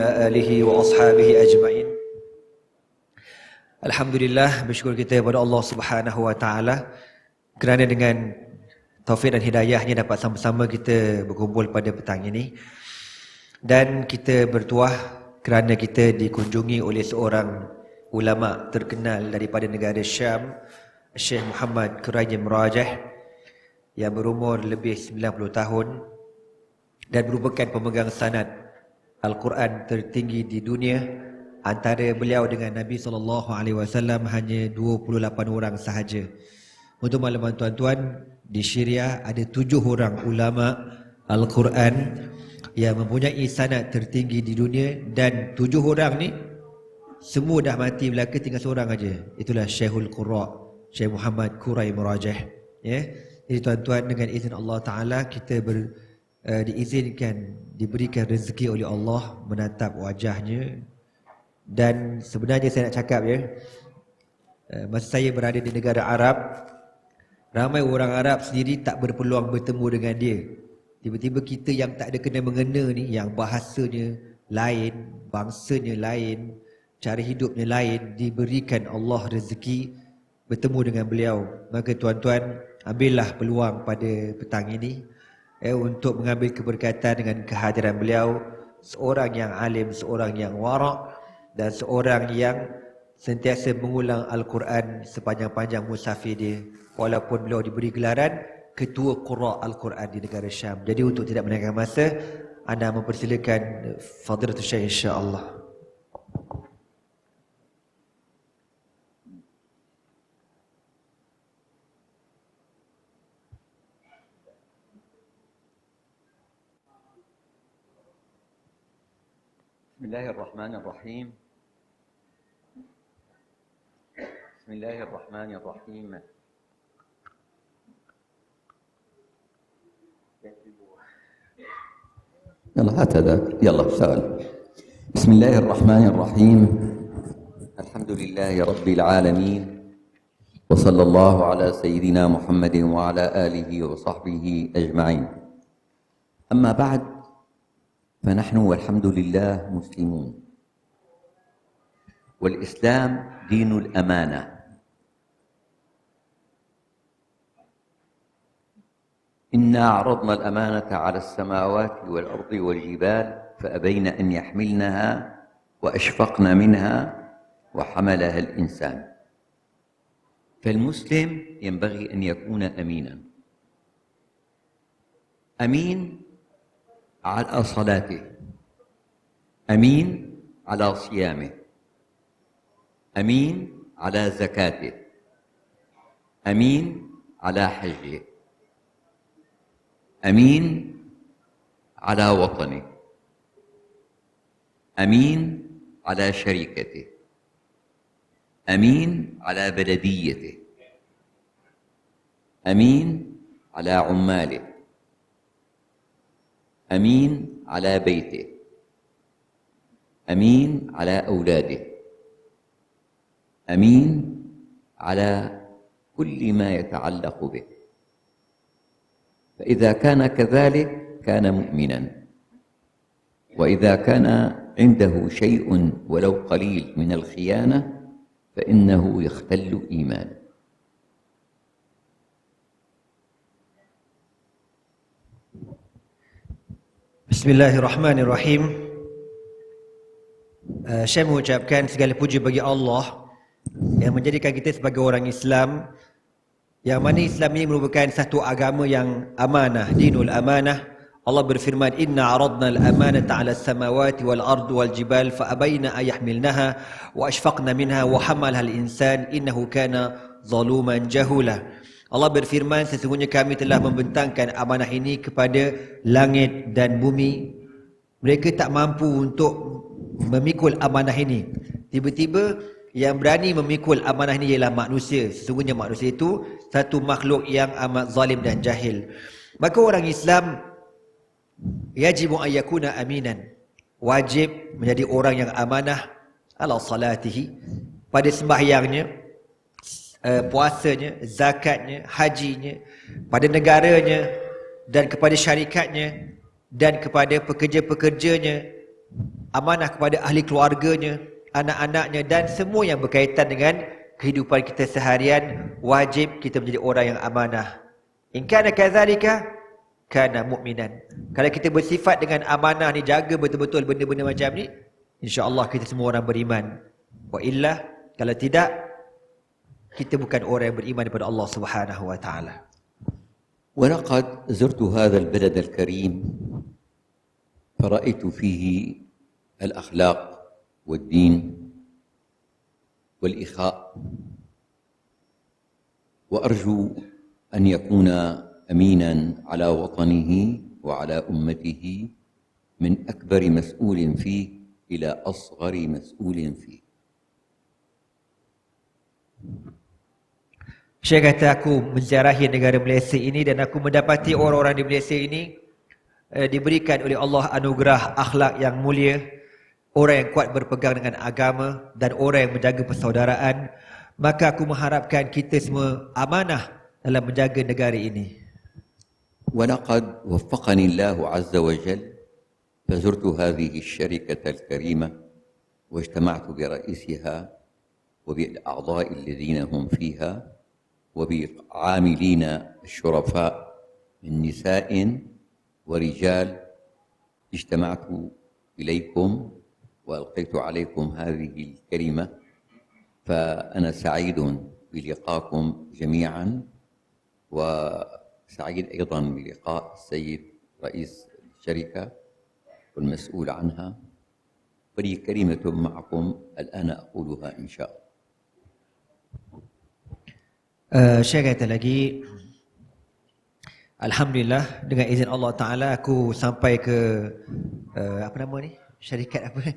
وعلى آله وأصحابه أجمعين. Alhamdulillah, bersyukur kita kepada Allah Subhanahu Wa Taala kerana dengan taufik dan hidayahnya dapat sama-sama kita berkumpul pada petang ini. Dan kita bertuah kerana kita dikunjungi oleh seorang ulama terkenal daripada negara Syam, Syekh Muhammad Quraiji Murajah, yang berumur lebih 90 tahun dan merupakan pemegang sanad Al-Quran tertinggi di dunia. Antara beliau dengan Nabi SAW hanya 28 orang sahaja. Untuk makluman tuan-tuan, di Syria ada 7 orang ulama Al-Quran yang mempunyai sanad tertinggi di dunia, dan 7 orang ni semua dah mati belaka, tinggal seorang aja. Itulah Syekhul Qurra, Syekh Muhammad Quraiji Murajah. Ya. Jadi tuan-tuan, dengan izin Allah Ta'ala kita diizinkan, diberikan rezeki oleh Allah menatap wajahnya. Dan sebenarnya saya nak cakap masa saya berada di negara Arab, ramai orang Arab sendiri tak berpeluang bertemu dengan dia. Tiba-tiba kita yang tak ada kena mengena ni, yang bahasanya lain, bangsanya lain, cara hidupnya lain, diberikan Allah rezeki bertemu dengan beliau. Maka tuan-tuan, ambillah peluang pada petang ini untuk mengambil keberkatan dengan kehadiran beliau, seorang yang alim, seorang yang warak, dan seorang yang sentiasa mengulang Al-Quran sepanjang-panjang musafir dia, walaupun beliau diberi gelaran Ketua Qurra Al-Quran di negara Syam. Jadi untuk tidak menaikkan masa, anda mempersilakan Fadilatul Syekh, insya-Allah. Bismillahirrahmanirrahim. Bismillahirrahmanirrahim. يلا هات هذا، يلا اشتغل. بسم الله الرحمن الرحيم. الحمد لله رب العالمين، وصلى الله على سيدنا محمد وعلى آله وصحبه أجمعين. أما بعد، فنحن والحمد لله مسلمون، والإسلام دين الأمانة. إنا عرضنا الأمانة على السماوات والأرض والجبال فأبين أن يحملنها وأشفقن منها وحملها الإنسان. فالمسلم ينبغي أن يكون أمينا، أمين على صلاته، أمين على صيامه، أمين على زكاته، أمين على حجه، أمين على وطنه، أمين على شركته، أمين على بلديته، أمين على عماله، أمين على بيته، أمين على أولاده، أمين على كل ما يتعلق به. فإذا كان كذلك كان مؤمنا، وإذا كان عنده شيء ولو قليل من الخيانة فإنه يختل إيمانه. Bismillahirrahmanirrahim. Saya mengucapkan segala puji bagi Allah yang menjadikan kita sebagai orang Islam, yang mana Islam ini merupakan satu agama yang amanah, dinul amanah. Allah berfirman, inna aradna al-amanata 'ala as-samawati wal ardi wal jibal fa abayna an yahmilnaha wa ashfaqna minha wa hamalha al-insan innahu kana zaluman jahula. Allah berfirman, sesungguhnya kami telah membentangkan amanah ini kepada langit dan bumi. Mereka tak mampu untuk memikul amanah ini. Tiba-tiba yang berani memikul amanah ini ialah manusia. Sesungguhnya manusia itu satu makhluk yang amat zalim dan jahil. Maka orang Islam yajibu an yakuna aminan, wajib menjadi orang yang amanah ala salatihi, pada sembahyangnya, puasanya, zakatnya, hajinya, pada negaranya dan kepada syarikatnya dan kepada pekerja-pekerjanya, amanah kepada ahli keluarganya, anak-anaknya dan semua yang berkaitan dengan kehidupan kita seharian. Wajib kita menjadi orang yang amanah. In kana kadzalika kana mu'minan. Kalau kita bersifat dengan amanah ni, jaga betul-betul benda-benda macam ni, insya-Allah kita semua orang beriman. Wa illa, kalau tidak, kita bukan orang yang beriman kepada Allah Subhanahu wa taala. ولقد زرت هذا البلد الكريم فرأيت فيه الأخلاق والدين والإخاء، وأرجو أن يكون أمينا على وطنه وعلى أمته من أكبر مسؤول فيه إلى أصغر مسؤول فيه. Syekh kata, aku menziarahi negara Malaysia ini dan aku mendapati orang-orang di Malaysia ini diberikan oleh Allah anugerah akhlak yang mulia, orang yang kuat berpegang dengan agama dan orang yang menjaga persaudaraan. Maka aku mengharapkan kita semua amanah dalam menjaga negara ini. ولقد وفقني الله عز وجل فزرت هذه الشركة الكريمة واجتمعت برئيسها وبالأعضاء الذين هم فيها وبعاملين الشرفاء من نساء ورجال. اجتمعت إليكم وألقيت عليكم هذه الكلمة، فأنا سعيد بلقاكم جميعا، وسعيد أيضا بلقاء السيد رئيس الشركة والمسؤول عنها، ولي كلمة معكم الآن أقولها إن شاء الله. Syekh kata lagi, Alhamdulillah, dengan izin Allah Ta'ala aku sampai ke apa nama ni? Syarikat apa?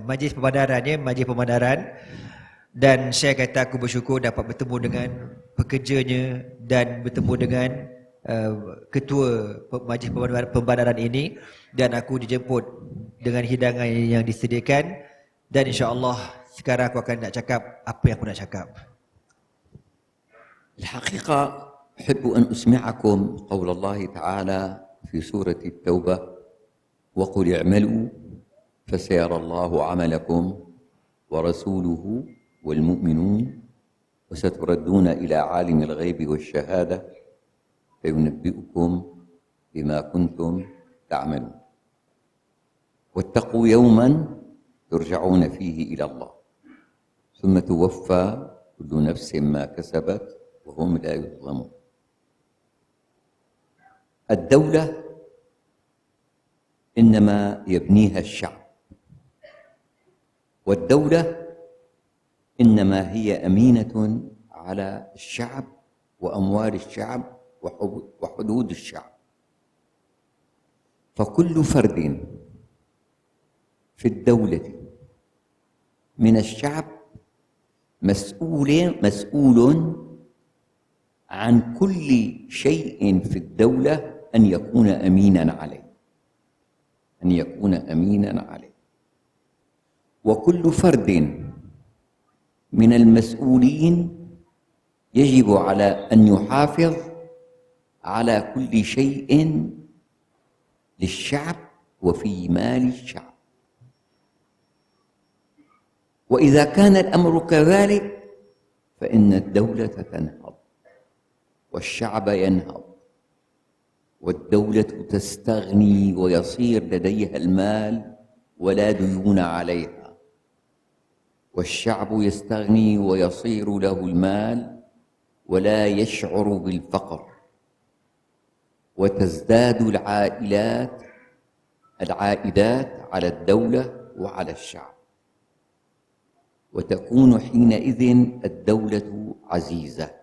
Majlis Pemandaran. Dan Syekh kata aku bersyukur dapat bertemu dengan pekerjanya dan bertemu dengan ketua Majlis Pemandaran ini, dan aku dijemput dengan hidangan yang disediakan, dan insya-Allah sekarang aku akan nak cakap apa yang aku nak cakap. الحقيقة أحب أن أسمعكم قول الله تعالى في سورة التوبة: وقل اعملوا فسيرى الله عملكم ورسوله والمؤمنون وستردون إلى عالم الغيب والشهادة فينبئكم بما كنتم تعملون واتقوا يوما ترجعون فيه إلى الله ثم توفى كل نفس ما كسبت وهم لا يظلمون. الدولة إنما يبنيها الشعب، والدولة إنما هي أمينة على الشعب وأموال الشعب وحدود الشعب. فكل فرد في الدولة من الشعب مسؤول عن كل شيء في الدولة أن يكون أمينا عليه، وكل فرد من المسؤولين يجب على أن يحافظ على كل شيء للشعب وفي مال الشعب. وإذا كان الأمر كذلك فإن الدولة تنهض والشعب ينهض، والدولة تستغني ويصير لديها المال ولا ديون عليها، والشعب يستغني ويصير له المال ولا يشعر بالفقر، وتزداد العائدات على الدولة وعلى الشعب، وتكون حينئذ الدولة عزيزة،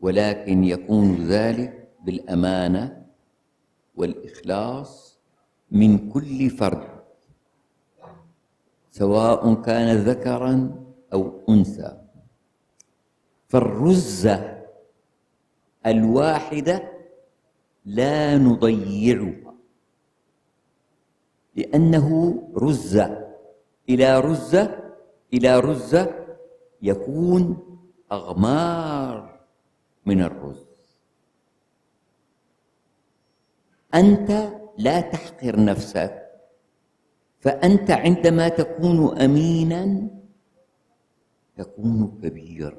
ولكن يكون ذلك بالأمانة والإخلاص من كل فرد سواء كان ذكرا أو أنثى. فالرزة الواحدة لا نضيعها، لأنه رزة إلى رزة يكون أغمار من الرز. أنت لا تحقر نفسك فأنت عندما تكون أمينا تكون كبير،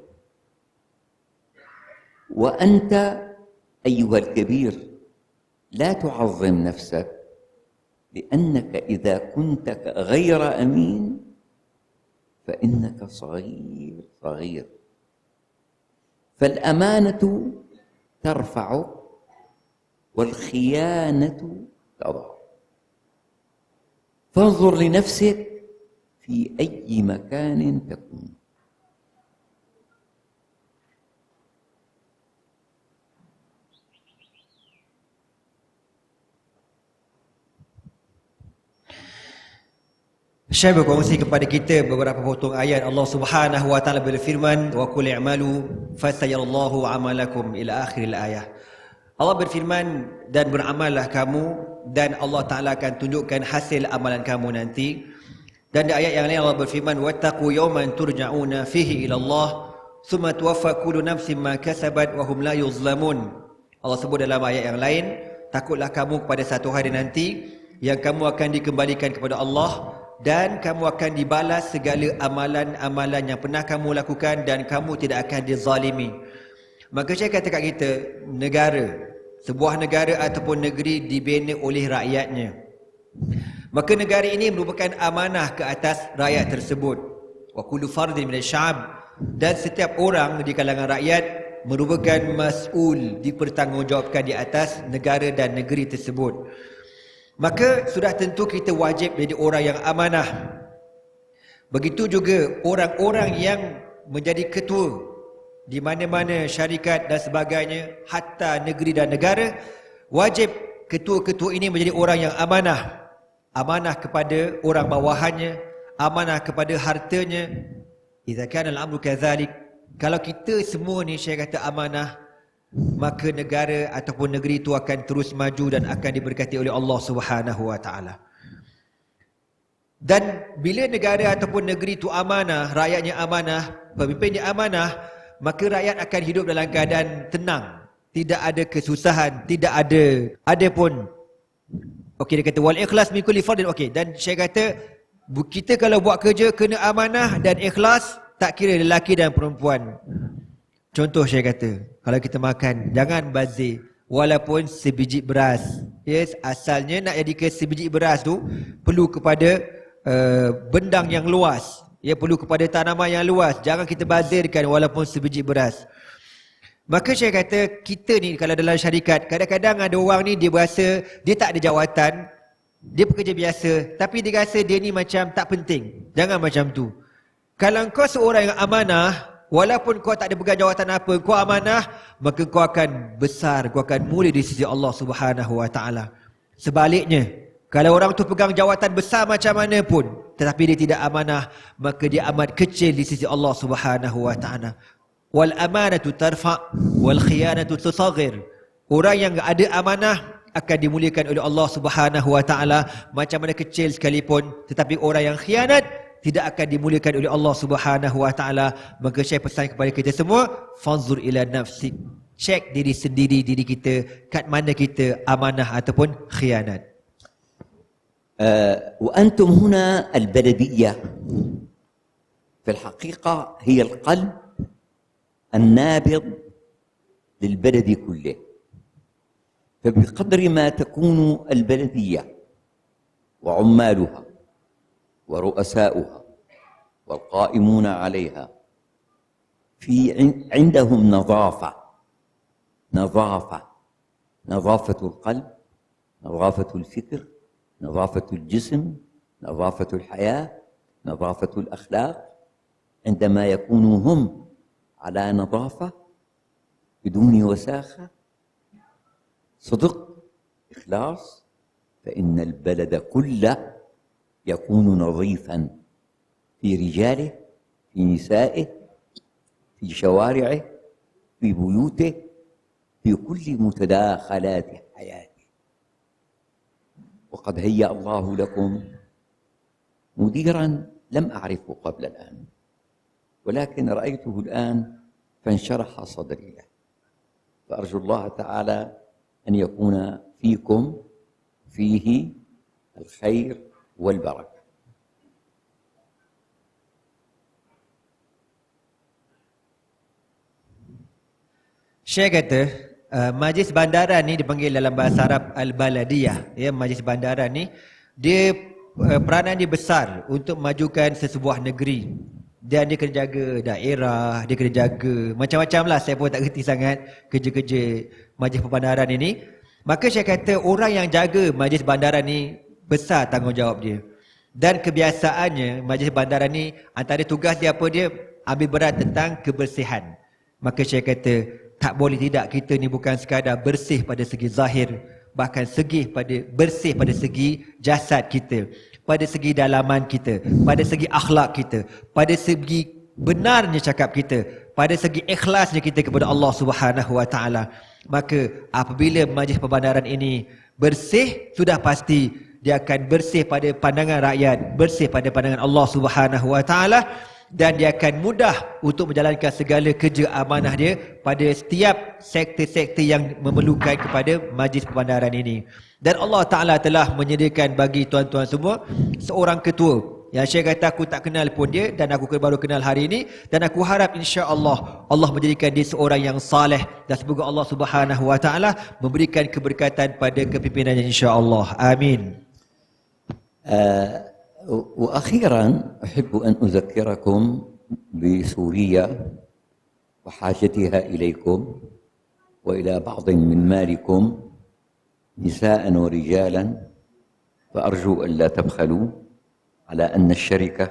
وأنت أيها الكبير لا تعظم نفسك، لأنك إذا كنت غير أمين فإنك صغير صغير. فالأمانة ترفعك والخيانة تضعك. فانظر لنفسك في أي مكان تكون. Syekh berkongsi kepada kita beberapa potong ayat Allah Subhanahu wa taala berfirman, wa qul i'malu fasayarallahu amalakum ila akhiril ayah. Allah berfirman, dan beramallah kamu dan Allah Taala akan tunjukkan hasil amalan kamu nanti. Dan di ayat yang lain Allah berfirman, wattaqu yawman turja'una fihi ila Allah thumma tuwaffa kullu nafsin ma kasabat wa hum la yuzlamun. Allah sebut dalam ayat yang lain, takutlah kamu pada satu hari nanti yang kamu akan dikembalikan kepada Allah dan kamu akan dibalas segala amalan-amalan yang pernah kamu lakukan dan kamu tidak akan dizalimi. Maka saya kata kat kita, negara, sebuah negara ataupun negeri dibina oleh rakyatnya. Maka negara ini merupakan amanah ke atas rakyat tersebut. Wa kullu fardin minasy'ab, dan setiap orang di kalangan rakyat merupakan mas'ul, dipertanggungjawabkan di atas negara dan negeri tersebut. Maka sudah tentu kita wajib menjadi orang yang amanah. Begitu juga orang-orang yang menjadi ketua di mana-mana syarikat dan sebagainya, hatta negeri dan negara, wajib ketua-ketua ini menjadi orang yang amanah. Amanah kepada orang bawahannya, amanah kepada hartanya. Idza kana al-amru kadzalik, kalau kita semua ni saya kata amanah, maka negara ataupun negeri itu akan terus maju dan akan diberkati oleh Allah Subhanahu wa taala. Dan bila negara ataupun negeri itu amanah, rakyatnya amanah, pemimpinnya amanah, maka rakyat akan hidup dalam keadaan tenang, tidak ada kesusahan, tidak ada pun. Okey, dia kata wal ikhlas min kulli fardin. Okey, dan saya kata kita kalau buat kerja kena amanah dan ikhlas, tak kira lelaki dan perempuan. Contoh saya kata, kalau kita makan, jangan bazir walaupun sebiji beras. Yes, asalnya nak jadi ke sebiji beras tu perlu kepada bendang yang luas. Ya, perlu kepada tanaman yang luas. Jangan kita bazirkan walaupun sebiji beras. Maka saya kata, kita ni kalau dalam syarikat, kadang-kadang ada orang ni dia berasa dia tak ada jawatan, dia pekerja biasa, tapi dia rasa dia ni macam tak penting. Jangan macam tu. Kalau kau seorang yang amanah, walaupun kau tak ada pegang jawatan apa, kau amanah, maka kau akan besar, kau akan mulia di sisi Allah Subhanahu wa taala. Sebaliknya, kalau orang tu pegang jawatan besar macam mana pun, tetapi dia tidak amanah, maka dia amat kecil di sisi Allah Subhanahu wa taala. Wal amanatu tarfa wal khiyanatu tusaghir. Orang yang ada amanah akan dimuliakan oleh Allah Subhanahu wa taala macam mana kecil sekalipun, tetapi orang yang khianat tidak akan dimuliakan oleh Allah Subhanahu wa taala. Maka saya pesan kepada kita semua, fanzur ila nafsi. Cek diri sendiri, diri kita, kat mana kita amanah ataupun khianat. وأنتم هنا البلدية في الحقيقة هي القلب النابض للبلد كله. فبقدر ما تكون البلدية وعمالها ورؤساؤها والقائمون عليها عندهم نظافة القلب، نظافة الفكر، نظافة الجسم، نظافة الحياة، نظافة الأخلاق. عندما يكونوا هم على نظافة بدون وساخة، صدق، إخلاص، فإن البلد كله يكون نظيفا في رجاله، في نسائه، في شوارعه، في بيوته، في كل متداخلات حياته. وقد هيأ الله لكم مديرا لم أعرفه قبل الآن، ولكن رأيته الآن فانشرح صدري له. فأرجو الله تعالى أن يكون فيكم فيه الخير والبركة. Syekh kata, majlis bandaran ni dipanggil dalam bahasa Arab Al-Baladiyah. Ya, majlis bandaran ni, dia peranan dia besar untuk memajukan sesebuah negeri. Dan dia kena jaga daerah, dia kena jaga macam-macam lah. Saya pun tak kerti sangat kerja-kerja majlis perbandaran ini. Maka saya kata orang yang jaga majlis bandaran ni besar tanggungjawab dia. Dan kebiasaannya majlis bandaran ni antara tugas dia apa, dia ambil berat tentang kebersihan. Maka saya kata tak boleh tidak, kita ni bukan sekadar bersih pada segi zahir, bahkan bersih pada segi jasad kita, pada segi dalaman kita, pada segi akhlak kita, pada segi benarnya cakap kita, pada segi ikhlasnya kita kepada Allah Subhanahu Wa Taala. Maka apabila majlis perbandaran ini bersih, sudah pasti dia akan bersih pada pandangan rakyat, bersih pada pandangan Allah Subhanahu Wa Taala, dan dia akan mudah untuk menjalankan segala kerja amanah dia pada setiap sektor-sektor yang memerlukan kepada majlis perbandaran ini. Dan Allah Ta'ala telah menyediakan bagi tuan-tuan semua seorang ketua yang Syekh kata aku tak kenal pun dia, dan aku baru kenal hari ini, dan aku harap insya-Allah Allah menjadikan dia seorang yang saleh, dan semoga Allah Subhanahu Wa Ta'ala memberikan keberkatan pada kepimpinannya insya-Allah. Amin. وأخيرا أحب أن أذكركم بسوريا وحاجتها إليكم وإلى بعض من مالكم نساء ورجالا، فأرجو أن لا تبخلوا على أن الشركة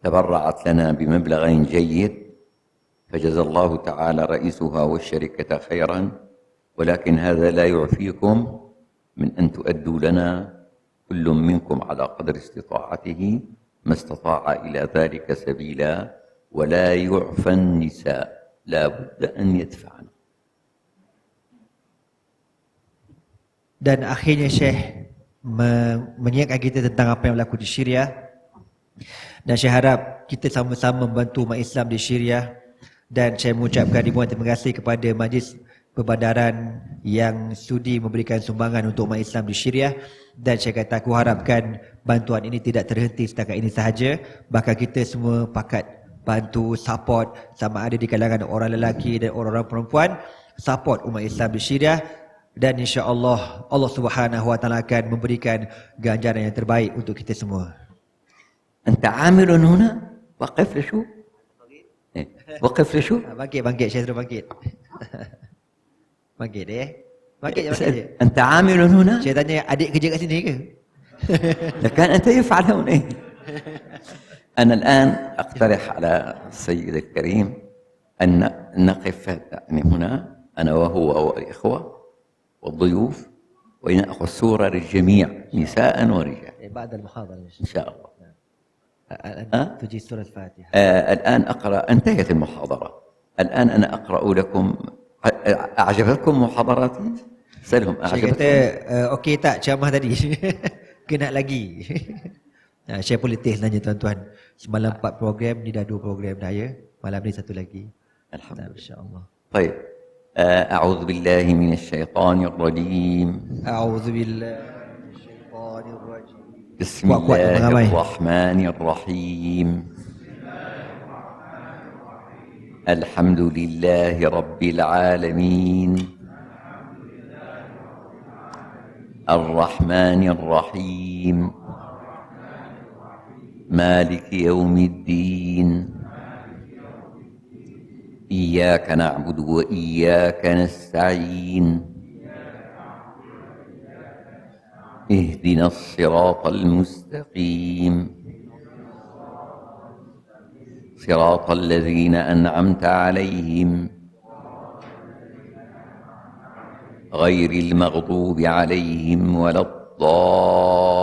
تبرعت لنا بمبلغ جيد، فجزى الله تعالى رئيسها والشركة خيرا، ولكن هذا لا يعفيكم من أن تؤدوا لنا كل منكم على قدر استطاعته ما استطاع إلى ذلك سبيلا، ولا يعفى النساء، لا بد أن يدفعن. Dan akhirnya Syekh mengingatkan kita tentang apa yang berlaku di Syria. Dan saya harap kita sama-sama membantu umat Islam di Syria. Dan saya mengucapkan ribuan terima kasih kepada majlis perbandaran yang sudi memberikan sumbangan untuk umat Islam di Syria. Dan saya kata aku harapkan bantuan ini tidak terhenti setakat ini sahaja. Bahkan kita semua pakat bantu, support, sama ada di kalangan orang lelaki dan orang-orang perempuan, support umat Islam di Syria. Dan insya-Allah Allah Subhanahu Wa Taala akan memberikan ganjaran yang terbaik untuk kita semua. Anta amilun huna? Waqif lishu? Waqif lishu? Bangkit, saya suruh bangkit. Bangkit bangkit je. Anta amilun huna? Saya tanya, adik kerja kat sini ke? لكان أنت يفعل هون إيه؟ أنا الآن أقترح على السيد الكريم أن نقف يعني هنا أنا وهو والإخوة والضيوف ونأخذ صورة للجميع نساء ورجال بعد المحاضرة إن شاء الله. تجي سورة الفاتحة. الآن أقرأ، انتهت المحاضرة، الآن أنا أقرأ لكم. أعجبتكم محاضراتي؟ سألهم Saya kata, okey tak ceramah tadi? Kena lagi. Saya boleh test nanya tuan-tuan. Semalam 4 program, ni dah 2 program dah ya. Malam ni 1 lagi. Alhamdulillah. InsyaAllah. طيب أعوذ بالله من الشيطان الرجيم. أعوذ بالله من الشيطان الرجيم. بسم الله الرحمن الرحيم. الحمد لله رب العالمين الرحمن الرحيم مالك يوم الدين إياك نعبد وإياك نستعين اهدنا الصراط المستقيم صراط الذين أنعمت عليهم غير المغضوب عليهم ولا الضالين.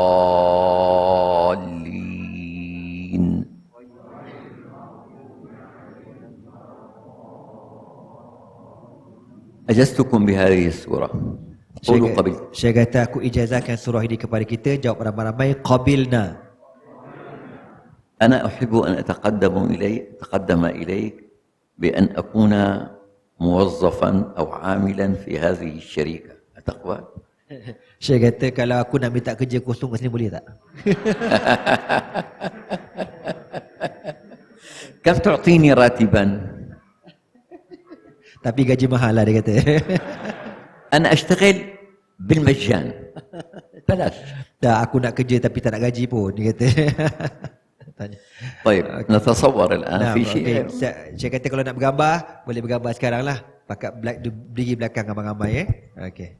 أجزتكم بهذه السورة. قولوا قبل. Saya kata aku ijazahkan surah ini kepada kita. Jawab ramai-ramai, qabilna. أنا أحب أن أتقدم إليك بأن أكون موظفا أو عاملا في هذه الشركة، أتقبل؟ Saya kata kalau aku nak minta kerja kosong kat sini boleh tak? كم تعطيني راتبا؟ Tapi gaji mahal lah dia kata. أنا أشتغل بالمجان بلاش. Tak, aku nak kerja tapi tak nak gaji pun, dia kata. Tanya. طيب نتصور الآن Nah, في شيء okay. Saya kata kalau nak bergambar, boleh bergambar sekarang lah. Pakat berdiri belakang gambar-gambar ya. Okey.